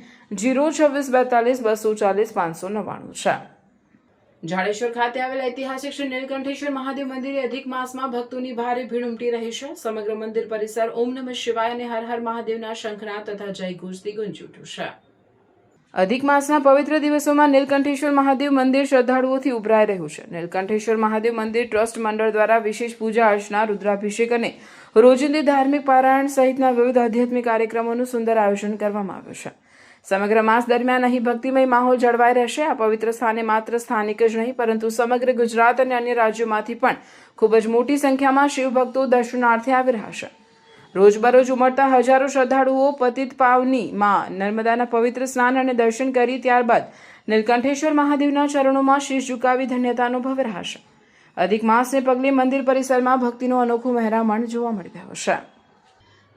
02642 240 599 છે. જાડેશ્વર ખાતે આવેલ ઐતિહાસિક શ્રી નીલકંઠેશ્વર મહાદેવ મંદિરે અધિક માસમાં ભક્તોની ભારે ભીડ ઉમટી રહી છે. સમગ્ર મંદિર પરિસર ઓમ નમઃ શિવાય અને હર હર મહાદેવના શંખનાદ તથા જયઘોષથી ગુંજી ઉઠ્યું છે. અધિક માસના પવિત્ર દિવસોમાં નીલકંઠેશ્વર મહાદેવ મંદિર શ્રદ્ધાળુઓથી ઉભરાઈ રહ્યું છે. નીલકંઠેશ્વર મહાદેવ મંદિર ટ્રસ્ટ મંડળ દ્વારા વિશેષ પૂજા અર્ચના, રુદ્રાભિષેક અને રોજિંદી ધાર્મિક પારાયણ સહિતના વિવિધ આધ્યાત્મિક કાર્યક્રમોનું સુંદર આયોજન કરવામાં આવ્યું છે. સમગ્ર માસ દરમિયાન અહીં ભક્તિમય માહોલ જળવાઈ રહેશે. આ પવિત્ર સ્થાને માત્ર સ્થાનિક જ નહીં પરંતુ સમગ્ર ગુજરાત અને અન્ય રાજ્યોમાંથી પણ ખૂબ જ મોટી સંખ્યામાં શિવભક્તો દર્શનાર્થે આવી રહ્યા છે. રોજબરોજ ઉમટતા હજારો શ્રદ્ધાળુઓ પતિત પાવની માં નર્મદાના પવિત્ર સ્નાન અને દર્શન કરી ત્યારબાદ નીલકંઠેશ્વર મહાદેવના ચરણોમાં શીશ ઝુકાવી ધન્યતા અનુભવી રહ્યા છે. અધિક માસને પગલે મંદિર પરિસરમાં ભક્તિનો અનોખો મહેરામણ જોવા મળી રહ્યો છે.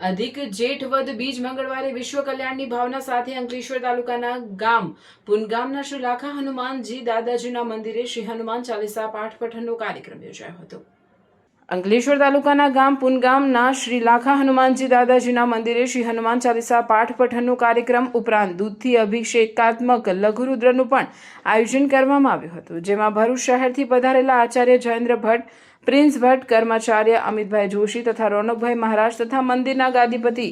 અધિક જેઠ વદ બીજ મંગળવારે વિશ્વ કલ્યાણની ભાવના સાથે અંકલેશ્વર તાલુકાના ગામ પુનગામના શ્રી લાખા હનુમાનજી દાદાજીના મંદિરે શ્રી હનુમાન ચાલીસા પાઠ પઠનનો કાર્યક્રમ યોજાયો હતો. અંકલેશ્વર તાલુકાના ગામ પુનગામના શ્રી લાખા હનુમાનજી દાદાજીના મંદિરે શ્રી હનુમાન ચાલીસા પાઠ પઠનનો કાર્યક્રમ ઉપરાંત દૂધથી અભિષેકાત્મક લઘુરુદ્રનું પણ આયોજન કરવામાં આવ્યું હતું, જેમાં ભરૂચ શહેરથી પધારેલા આચાર્ય જયેન્દ્ર ભટ્ટ, પ્રિન્સ ભટ્ટ, કર્માચાર્ય અમિતભાઈ જોશી તથા રોનકભાઈ મહારાજ તથા મંદિરના ગાદીપતિ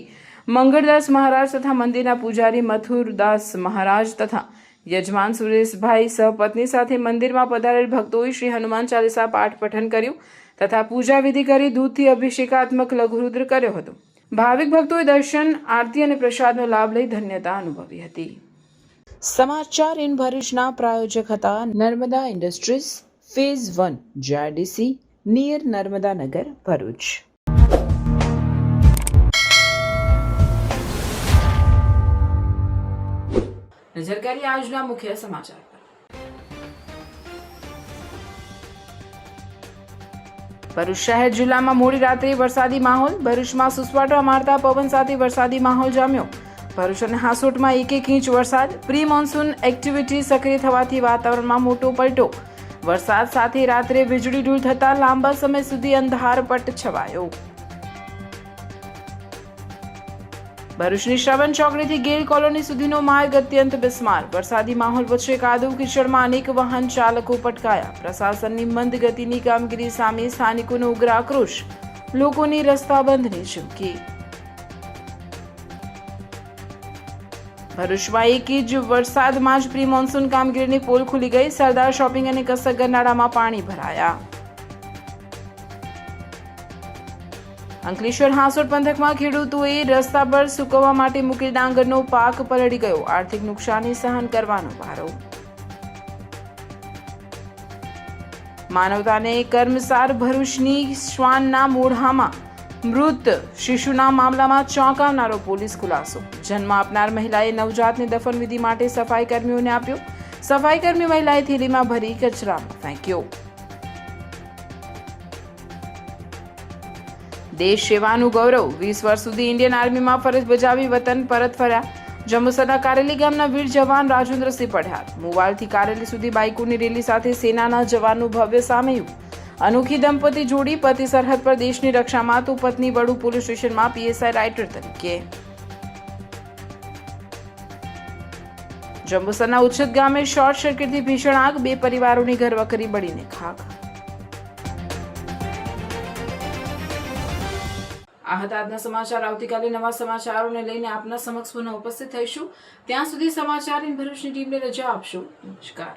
મંગળદાસ મહારાજ તથા મંદિરના પૂજારી મથુરદાસ મહારાજ તથા યજમાન સુરેશભાઈ સહપત્ની સાથે મંદિરમાં પધારેલ ભક્તોએ શ્રી હનુમાન ચાલીસા પાઠ પઠન કર્યું તથા પૂજા વિધિ કરી દૂધથી અભિષેકાત્મક લઘુરુદ્ર કર્યો હતો. ભાવિક ભક્તોએ દર્શન, આરતી અને પ્રસાદનો લાભ લઈ ધન્યતા અનુભવી હતી. સમાચાર ઇન ભરૂચના પ્રાયોજક હતા Narmada industries phase 1 JIDC near Narmada Nagar Bharuch. નજર કરીએ આજના મુખ્ય સમાચાર પર. ભરૂચ શહેર જિલ્લામાં મોડી રાત્રે વરસાદી માહોલ. ભરૂચમાં સુસવાટા મારતા પવન સાથે વરસાદી માહોલ જામ્યો. ભરૂચ અને હાસોટમાં 1 ઇંચ વરસાદ. પ્રી મોન્સૂન એક્ટિવિટી સક્રિય થવાથી વાતાવરણમાં મોટો પલટો. વરસાદ સાથે રાત્રે વીજળી ધૂળ થતા લાંબા સમય સુધી અંધારપટ છવાયો. ભરૂચની શ્રવણ ચોકડીથી ગેલ કોલોની સુધીનો માર્ગ અત્યંત બિસ્માર. વરસાદી માહોલ વચ્ચે કાદવ કીચડમાં અનેક વાહન ચાલકો પટકાયા. પ્રશાસનની મંદ ગતિની કામગીરી સામે સ્થાનિકોનો ઉગ્ર આક્રોશ. લોકોની રસ્તા બંધની ચીમકી. ભરૂચમાં 1 ઇંચ વરસાદમાં જ પ્રી મોન્સૂન કામગીરીની પોલ ખુલી ગઈ. સરદાર શોપિંગ અને કસક ગરનાળામાં પાણી ભરાયા. અંકલેશ્વર હાંસોટ પંથકમાં ખેડૂતોએ રસ્તા પર સૂકવવા માટે મૂકેલ ડાંગરનો પાક પલળી ગયો. આર્થિક નુકસાની સહન કરવાનો વારો. માનવતાને કર્મસાર. ભરૂચની શ્વાનના મોઢામાં મૃત શિશુના મામલામાં ચોંકાવનારો પોલીસ ખુલાસો. જન્મ આપનાર મહિલાએ નવજાતને દફનવિધિ માટે સફાઈ કર્મીઓને આપ્યો. સફાઈ કર્મી મહિલાએ થેલીમાં ભરી કચરામાં ફેંક્યો. દેશ સેવાનું ગૌરવ, 20 વર્ષ સુધી ઇન્ડિયન આર્મીમાં ફરજ બજાવી વતન પરત ફર્યા. જંબુસરના કારેલી ગામના વીર જવાન રાજેન્દ્રસિંહ પઢિયાર. મુવાલથી કારેલી સુધી બાઇકોની રેલી સાથે સેનાના જવાનનું ભવ્ય સામયું. અનોખી દંપતી જોડી પતિ સરહદ પર દેશની રક્ષામાં તો પત્ની વડુ પોલીસ સ્ટેશનમાં પીએસઆઈ રાઇટર તરીકે. જંબુસરના ઉચ્છત ગામે શોર્ટ સર્કિટથી ભીષણ આગ, 2 પરિવારોની ઘરવખરી બળીને ખાખ. આ હતા આજના સમાચાર. આવતીકાલે નવા સમાચારોને લઈને આપના સમક્ષ પુનઃ ઉપસ્થિત થઈશું. ત્યાં સુધી સમાચાર ઇન ભરૂચની ટીમને રજા આપશો. નમસ્કાર.